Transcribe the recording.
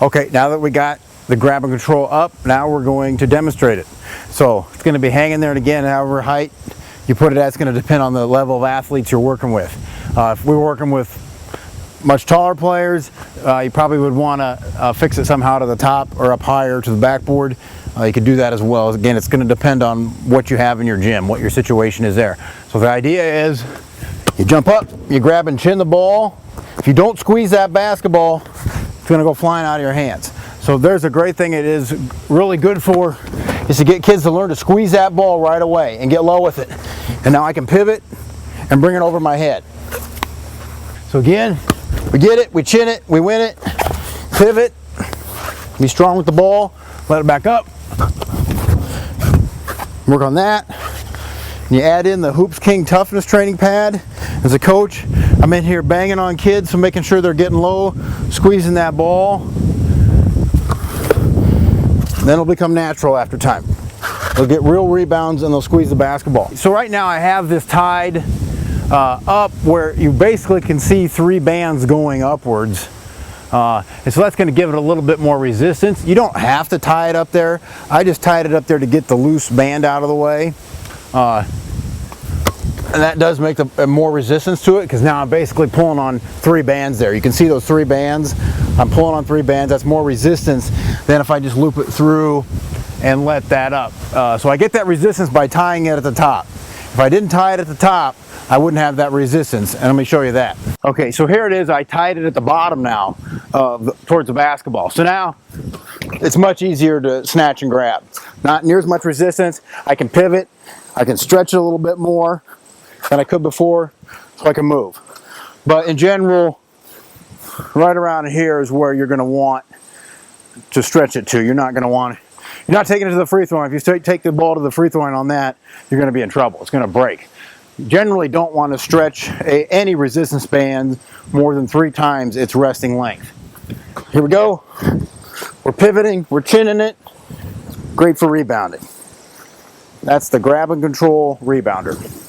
Okay, now that we got the grab and control up, now we're going to demonstrate it. So it's going to be hanging there, and again, however height you put it at, it's going to depend on the level of athletes you're working with. If we're working with much taller players, you probably would want to fix it somehow to the top or up higher to the backboard. You could do that as well. Again, it's going to depend on what you have in your gym, what your situation is there. So the idea is you jump up, you grab and chin the ball. If you don't squeeze that basketball, it's going to go flying out of your hands. So there's a great thing it is really good for, is to get kids to learn to squeeze that ball right away and get low with it. And now I can pivot and bring it over my head. So again, we get it, we chin it, we win it, pivot, be strong with the ball, let it back up, work on that. And you add in the Hoops King toughness training pad. As a coach, I'm in here banging on kids, so making sure they're getting low, squeezing that ball. Then it'll become natural after time. They'll get real rebounds and they'll squeeze the basketball. So right now I have this tied up where you basically can see 3 bands going upwards. And so that's going to give it a little bit more resistance. You don't have to tie it up there. I just tied it up there to get the loose band out of the way. And that does make more resistance to it, because now I'm basically pulling on 3 bands there. You can see those 3 bands. I'm pulling on 3 bands. That's more resistance than if I just loop it through and let that up. So I get that resistance by tying it at the top. If I didn't tie it at the top, I wouldn't have that resistance, and let me show you that. Okay, so here it is. I tied it at the bottom now, towards the basketball. So now it's much easier to snatch and grab. Not near as much resistance. I can pivot. I can stretch it a little bit more than I could before, so I can move. But in general, right around here is where you're going to want to stretch it to. You're not going to want, you're not taking it to the free throw line. If you take the ball to the free throw line on that, you're going to be in trouble. It's going to break. You generally don't want to stretch any resistance band more than 3 times its resting length. Here we go. We're pivoting, we're chinning it. Great for rebounding. That's the grab and control rebounder.